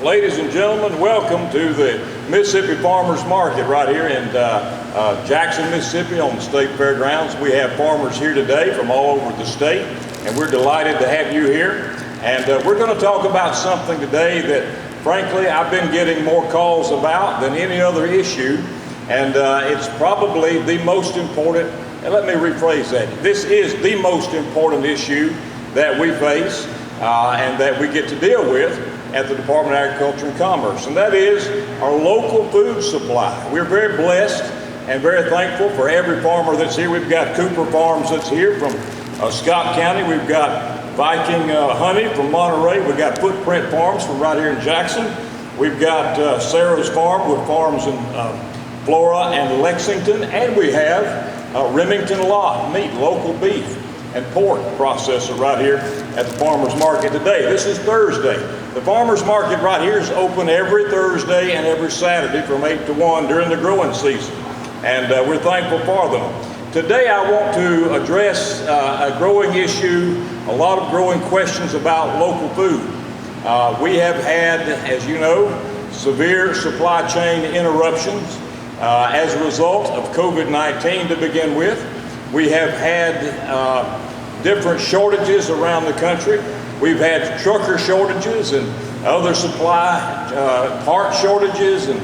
Ladies and gentlemen, welcome to the Mississippi Farmers Market right here in Jackson, Mississippi on the state fairgrounds. We have farmers here today from all over the state, and we're delighted to have you here. And we're going to talk about something today that, frankly, I've been getting more calls about than any other issue, and it's probably the most important, and let me rephrase that. This is the most important issue that we face and that we get to deal with at the Department of Agriculture and Commerce, and that is our local food supply. We're very blessed and very thankful for every farmer that's here. We've got Cooper Farms that's here from Scott County. We've got Viking Honey from Monterey. We've got Footprint Farms from right here in Jackson. We've got Sarah's Farm with farms in Flora and Lexington, and we have Remington Lot Meat, local beef and pork processor right here at the Farmers Market today. This is Thursday. The Farmers Market right here is open every Thursday and every Saturday from 8 to 1 during the growing season, and we're thankful for them. Today I want to address a growing issue, a lot of growing questions about local food. We have had, as you know, severe supply chain interruptions as a result of COVID-19 to begin with. We have had different shortages around the country. We've had trucker shortages and other supply part shortages and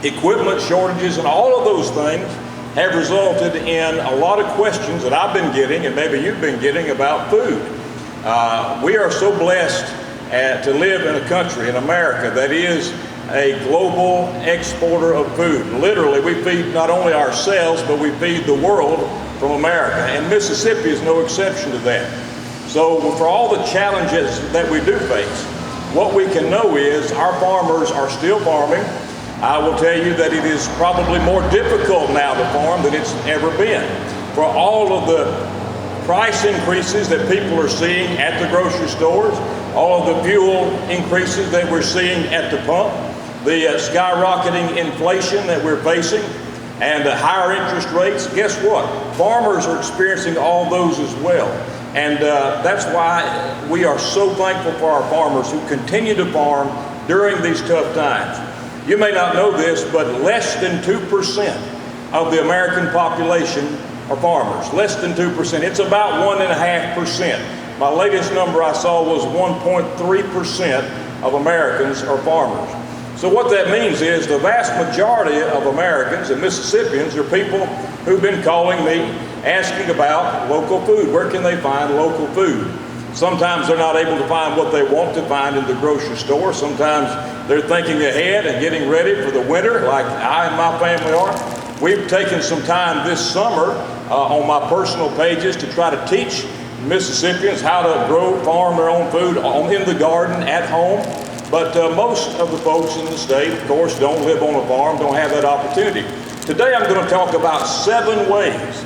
equipment shortages, and all of those things have resulted in a lot of questions that I've been getting, and maybe you've been getting, about food. We are so blessed to live in a country, in America, that is a global exporter of food. Literally, we feed not only ourselves, but we feed the world from America, and Mississippi is no exception to that. So for all the challenges that we do face, what we can know is our farmers are still farming. I will tell you that it is probably more difficult now to farm than it's ever been. For all of the price increases that people are seeing at the grocery stores, all of the fuel increases that we're seeing at the pump, the skyrocketing inflation that we're facing, and higher interest rates, guess what? Farmers are experiencing all those as well. And that's why we are so thankful for our farmers who continue to farm during these tough times. You may not know this, but less than 2% of the American population are farmers. Less than 2%. It's about 1.5%. My latest number I saw was 1.3% of Americans are farmers. So what that means is the vast majority of Americans and Mississippians are people who've been calling me asking about local food. Where can they find local food? Sometimes they're not able to find what they want to find in the grocery store. Sometimes they're thinking ahead and getting ready for the winter, like I and my family are. We've taken some time this summer on my personal pages to try to teach Mississippians how to grow, farm their own food in the garden, at home. But most of the folks in the state, of course, don't live on a farm, don't have that opportunity. Today I'm going to talk about 7 ways.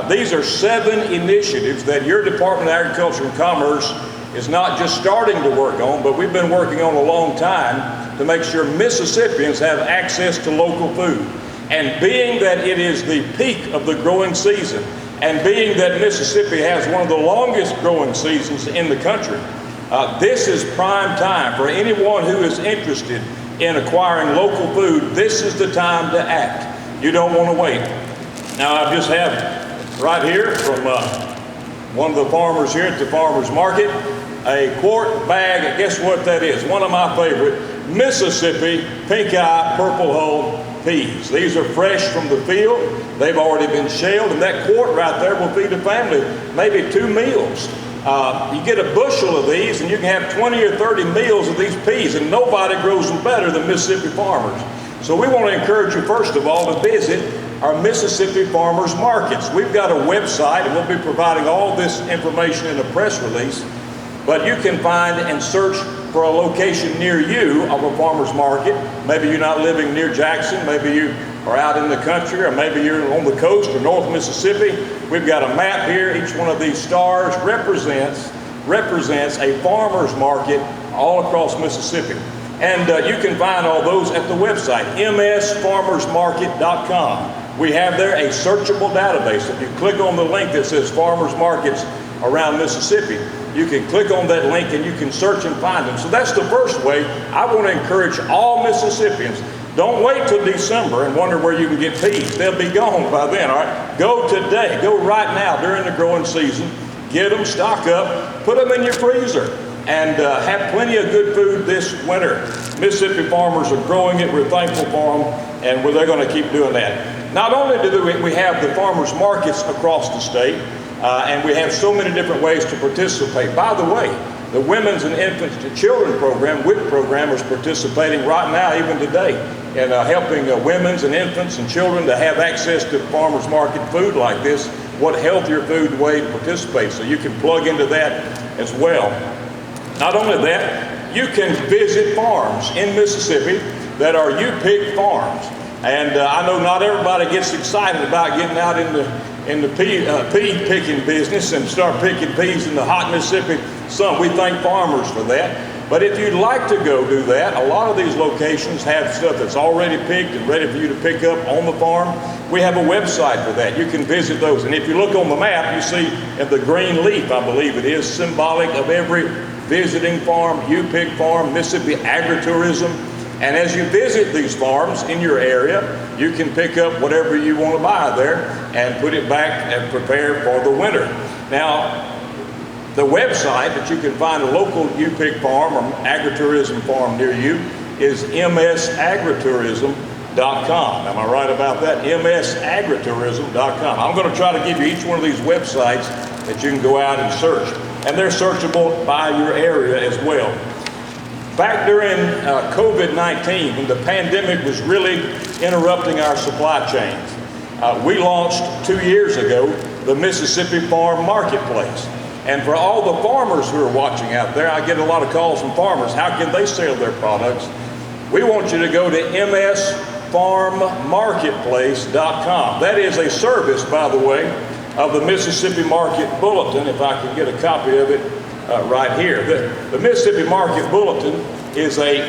These are 7 initiatives that your Department of Agriculture and Commerce is not just starting to work on, but we've been working on a long time to make sure Mississippians have access to local food. And being that it is the peak of the growing season, and being that Mississippi has one of the longest growing seasons in the country, this is prime time for anyone who is interested in acquiring local food. This is the time to act. You don't want to wait. Now, I just have right here from one of the farmers here at the Farmers Market a quart bag. Guess what that is? One of my favorite Mississippi pink eye purple hull peas. These are fresh from the field. They've already been shelled, and that quart right there will feed a family maybe 2 meals. You get a bushel of these and you can have 20 or 30 meals of these peas, and nobody grows them better than Mississippi farmers. So we want to encourage you, first of all, to visit our Mississippi Farmers Markets. We've got a website, and we'll be providing all this information in a press release, but you can find and search for a location near you of a farmer's market. Maybe you're not living near Jackson, maybe you are out in the country, or maybe you're on the coast or North Mississippi. We've got a map here. Each one of these stars represents a farmer's market all across Mississippi. And you can find all those at the website, msfarmersmarket.com. We have there a searchable database. If you click on the link that says farmers markets around Mississippi, you can click on that link and you can search and find them. So that's the first way. I want to encourage all Mississippians, don't wait till December and wonder where you can get peas. They'll be gone by then, all right? Go today, go right now during the growing season, get them, stock up, put them in your freezer, and have plenty of good food this winter. Mississippi farmers are growing it, we're thankful for them, and they're going to keep doing that. Not only do we have the farmers markets across the state, and we have so many different ways to participate. By the way, the Women's and Infants to Children program, WIC program, is participating right now, even today, in helping women's and infants and children to have access to farmers market food like this. What healthier food way to participate, so you can plug into that as well. Not only that, you can visit farms in Mississippi that are you-pick farms. And I know not everybody gets excited about getting out in the pea picking business and start picking peas in the hot Mississippi sun. We thank farmers for that. But if you'd like to go do that, a lot of these locations have stuff that's already picked and ready for you to pick up on the farm. We have a website for that. You can visit those. And if you look on the map, you see in the green leaf, I believe it is, symbolic of every visiting farm, you-pick farm, Mississippi agritourism. And as you visit these farms in your area, you can pick up whatever you want to buy there and put it back and prepare for the winter. Now, the website that you can find a local you-pick farm or agritourism farm near you is msagritourism.com. Am I right about that? msagritourism.com. I'm going to try to give you each one of these websites that you can go out and search. And they're searchable by your area as well. Back during COVID-19, when the pandemic was really interrupting our supply chains, we launched 2 years ago the Mississippi Farm Marketplace. And for all the farmers who are watching out there, I get a lot of calls from farmers. How can they sell their products? We want you to go to msfarmmarketplace.com. That is a service, by the way, of the Mississippi Market Bulletin, if I can get a copy of it right here. The Mississippi Market Bulletin is a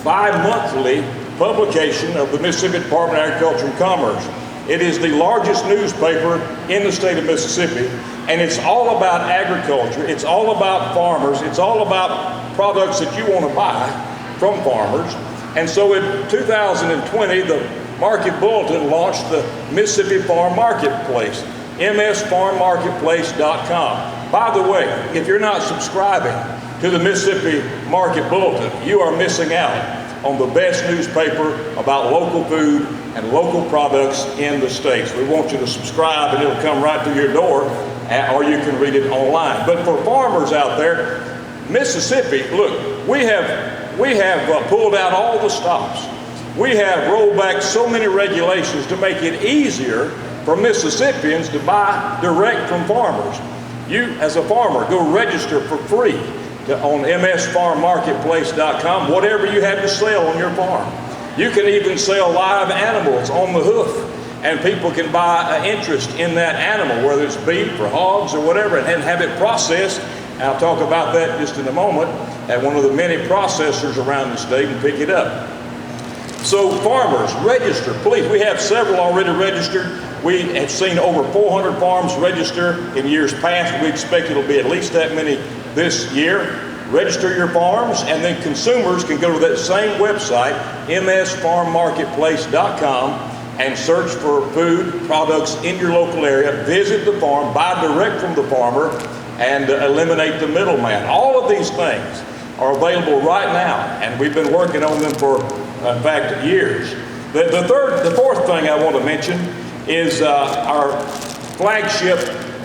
bi-monthly publication of the Mississippi Department of Agriculture and Commerce. It is the largest newspaper in the state of Mississippi, and it's all about agriculture, it's all about farmers, it's all about products that you want to buy from farmers. And so in 2020, the Market Bulletin launched the Mississippi Farm Marketplace, msfarmmarketplace.com. By the way, if you're not subscribing to the Mississippi Market Bulletin, you are missing out on the best newspaper about local food and local products in the states. We want you to subscribe and it'll come right to your door, or you can read it online. But for farmers out there, Mississippi, look, we have pulled out all the stops. We have rolled back so many regulations to make it easier for Mississippians to buy direct from farmers. You, as a farmer, go register for free on msfarmmarketplace.com, whatever you have to sell on your farm. You can even sell live animals on the hoof, and people can buy an interest in that animal, whether it's beef or hogs or whatever, and have it processed. And I'll talk about that just in a moment at one of the many processors around the state and pick it up. So farmers, register, please. We have several already registered. We have seen over 400 farms register in years past. We expect it'll be at least that many this year. Register your farms, and then consumers can go to that same website, msfarmmarketplace.com, and search for food products in your local area. Visit the farm, buy direct from the farmer, and eliminate the middleman. All of these things are available right now, and we've been working on them for, in fact, years. The fourth thing I want to mention is our flagship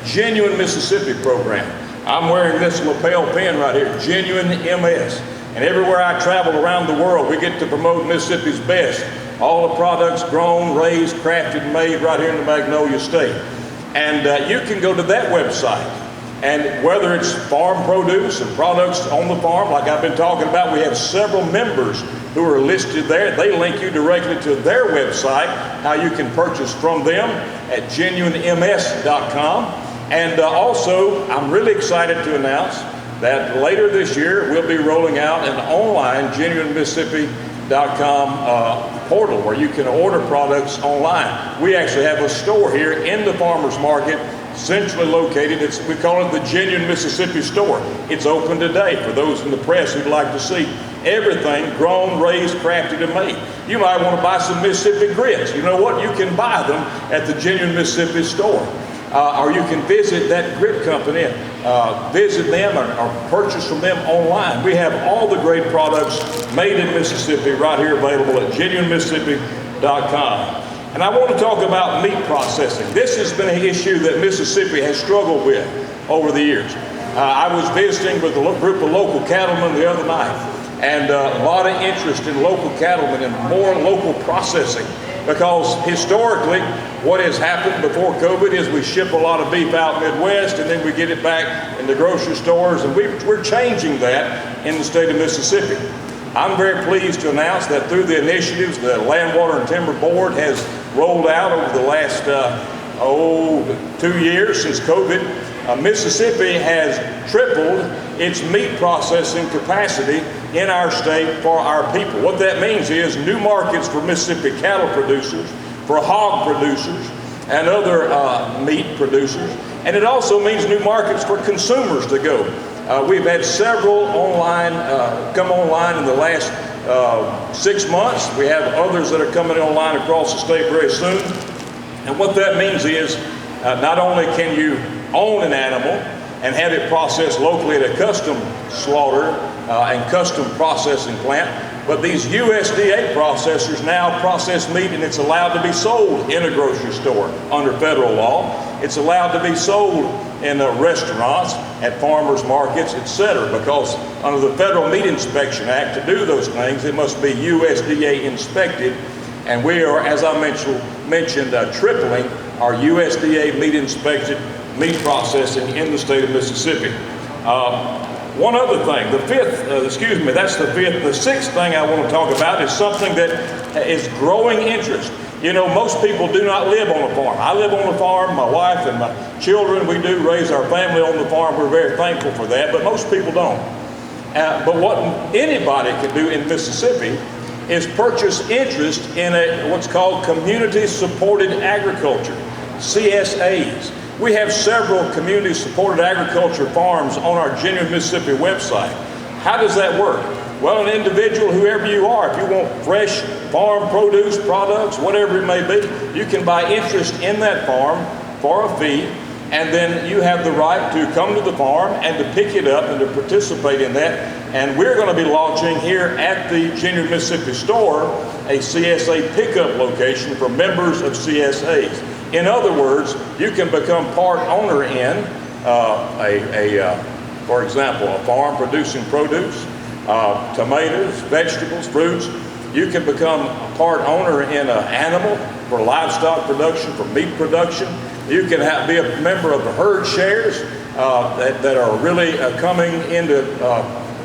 Genuine Mississippi program. I'm wearing this lapel pin right here, Genuine MS. And everywhere I travel around the world, we get to promote Mississippi's best. All the products grown, raised, crafted, and made right here in the Magnolia State. And you can go to that website. And whether it's farm produce and products on the farm, like I've been talking about, we have several members who are listed there. They link you directly to their website, how you can purchase from them at genuinems.com. And also, I'm really excited to announce that later this year, we'll be rolling out an online Genuine Mississippi portal where you can order products online. We actually have a store here in the farmers market, centrally located. We call it the Genuine Mississippi Store. It's open today for those in the press who'd like to see everything grown, raised, crafted, and made. You might want to buy some Mississippi grits. You know what? You can buy them at the Genuine Mississippi Store. Or you can visit that grit company, visit them or purchase from them online. We have all the great products made in Mississippi right here available at genuinemississippi.com. And I want to talk about meat processing. This has been an issue that Mississippi has struggled with over the years. I was visiting with a group of local cattlemen the other night, and a lot of interest in local cattlemen and more local processing, because historically what has happened before COVID is we ship a lot of beef out Midwest and then we get it back in the grocery stores, and we're changing that in the state of Mississippi. I'm very pleased to announce that through the initiatives the Land, Water, and Timber Board has rolled out over the last 2 years since COVID, Mississippi has tripled its meat processing capacity in our state for our people. What that means is new markets for Mississippi cattle producers, for hog producers, and other meat producers. And it also means new markets for consumers to go. We've had several come online in the last 6 months. We have others that are coming online across the state very soon. And what that means is not only can you own an animal and have it processed locally at a custom slaughter and custom processing plant, but these USDA processors now process meat and it's allowed to be sold in a grocery store under federal law. It's allowed to be sold in restaurants, at farmers markets, etc. Because under the Federal Meat Inspection Act, to do those things, it must be USDA inspected. And we are, as I mentioned, tripling our USDA meat inspected meat processing in the state of Mississippi. One other thing, that's the fifth. The sixth thing I want to talk about is something that is growing interest. You know, most people do not live on a farm. I live on a farm, my wife and my children, we do raise our family on the farm. We're very thankful for that, but most people don't. But what anybody can do in Mississippi is purchase interest in what's called community supported agriculture, CSAs. We have several community supported agriculture farms on our Genuine Mississippi website. How does that work? Well, an individual, whoever you are, if you want fresh farm produce products, whatever it may be, you can buy interest in that farm for a fee, and then you have the right to come to the farm and to pick it up and to participate in that. And we're going to be launching here at the Genuine Mississippi Store a CSA pickup location for members of CSAs. In other words, you can become part owner in for example, a farm producing produce, tomatoes, vegetables, fruits. You can become a part owner in an animal for livestock production, for meat production. You can be a member of the herd shares that are really coming into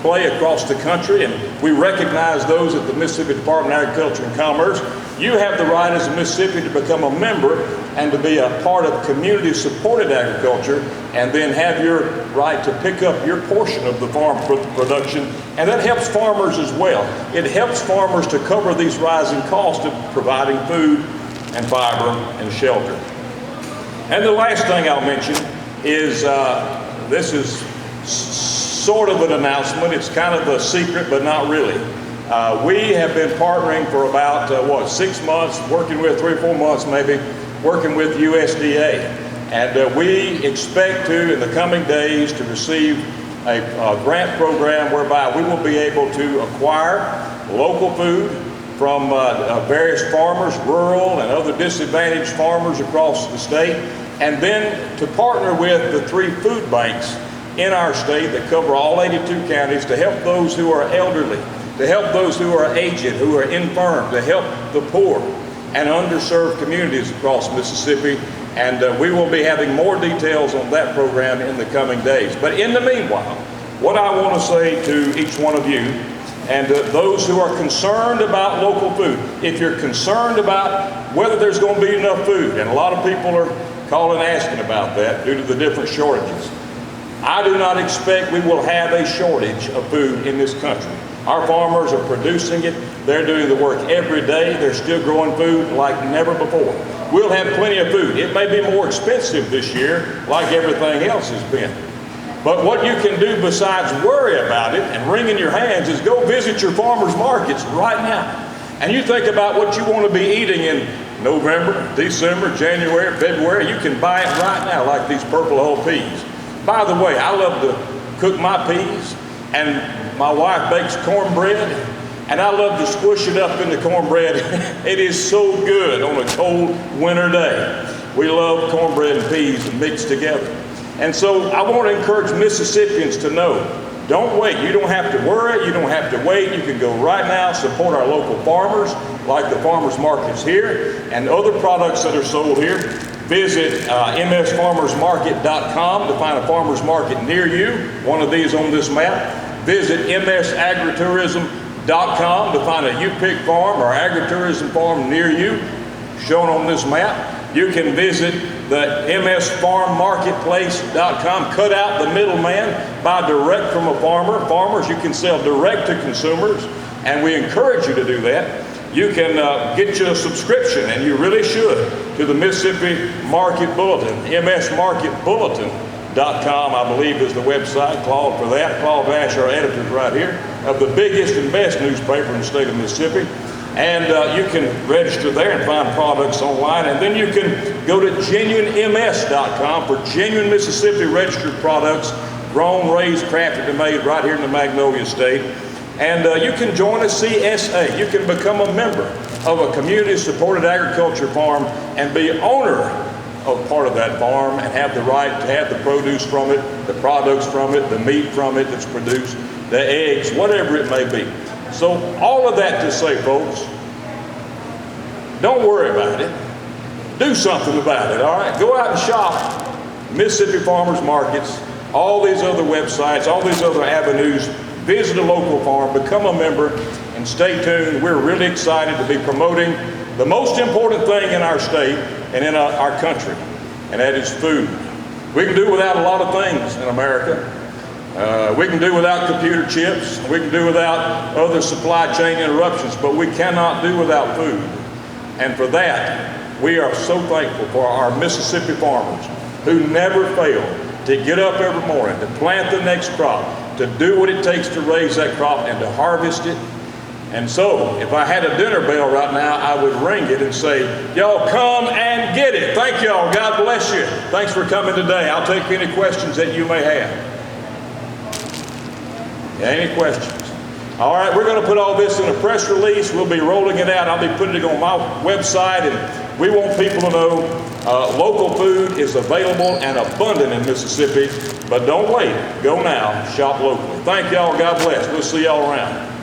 play across the country, and we recognize those at the Mississippi Department of Agriculture and Commerce. You have the right as a Mississippi to become a member and to be a part of community-supported agriculture, and then have your right to pick up your portion of the farm production, and that helps farmers as well. It helps farmers to cover these rising costs of providing food and fiber and shelter. And the last thing I'll mention is this is sort of an announcement. It's kind of a secret, but not really. We have been partnering for about, 6 months, working with 3 or 4 months maybe, working with USDA. And we expect to, in the coming days, to receive a grant program whereby we will be able to acquire local food from various farmers, rural and other disadvantaged farmers across the state, and then to partner with the 3 food banks in our state that cover all 82 counties to help those who are elderly, to help those who are aged, who are infirm, to help the poor and underserved communities across Mississippi. And we will be having more details on that program in the coming days. But in the meanwhile, what I want to say to each one of you and those who are concerned about local food, if you're concerned about whether there's going to be enough food, and a lot of people are calling asking about that due to the different shortages, I do not expect we will have a shortage of food in this country. Our farmers are producing it. They're doing the work every day. They're still growing food like never before. We'll have plenty of food. It may be more expensive this year, like everything else has been. But what you can do besides worry about it and wring in your hands is go visit your farmers markets right now. And you think about what you want to be eating in November, December, January, February. You can buy it right now, like these purple hull peas. By the way, I love to cook my peas, and my wife bakes cornbread, and I love to squish it up in the cornbread. It is so good on a cold winter day. We love cornbread and peas mixed together. And so I want to encourage Mississippians to know, don't wait. You don't have to worry. You don't have to wait. You can go right now, support our local farmers, like the farmers markets here, and other products that are sold here. Visit msfarmersmarket.com to find a farmers market near you, one of these on this map. Visit msagritourism.com to find a U-Pick farm or agritourism farm near you, shown on this map. You can visit the msfarmmarketplace.com. Cut out the middleman, buy direct from a farmer. Farmers, you can sell direct to consumers, and we encourage you to do that. You can get you a subscription, and you really should, to the Mississippi Market Bulletin. msmarketbulletin.com, I believe, is the website. Claude for that. Claude Nash, our editor right here, of the biggest and best newspaper in the state of Mississippi. And you can register there and find products online. And then you can go to genuinems.com for genuine Mississippi registered products, grown, raised, crafted, and made right here in the Magnolia State. And you can join a CSA. You can become a member of a community-supported agriculture farm and be owner of part of that farm and have the right to have the produce from it, the products from it, the meat from it that's produced, the eggs, whatever it may be. So all of that to say, folks, don't worry about it. Do something about it, all right? Go out and shop Mississippi farmers markets, all these other websites, all these other avenues. Visit a local farm, become a member, and stay tuned. We're really excited to be promoting the most important thing in our state and in our country, and that is food. We can do without a lot of things in America. We can do without computer chips. We can do without other supply chain interruptions, but we cannot do without food. And for that, we are so thankful for our Mississippi farmers who never fail to get up every morning, to plant the next crop, to do what it takes to raise that crop and to harvest it. And so, if I had a dinner bell right now, I would ring it and say, y'all come and get it. Thank y'all. God bless you. Thanks for coming today. I'll take any questions that you may have. Any questions? All right, we're going to put all this in a press release. We'll be rolling it out. I'll be putting it on my website, and we want people to know local food is available and abundant in Mississippi. But don't wait. Go now. Shop locally. Thank y'all. God bless. We'll see y'all around.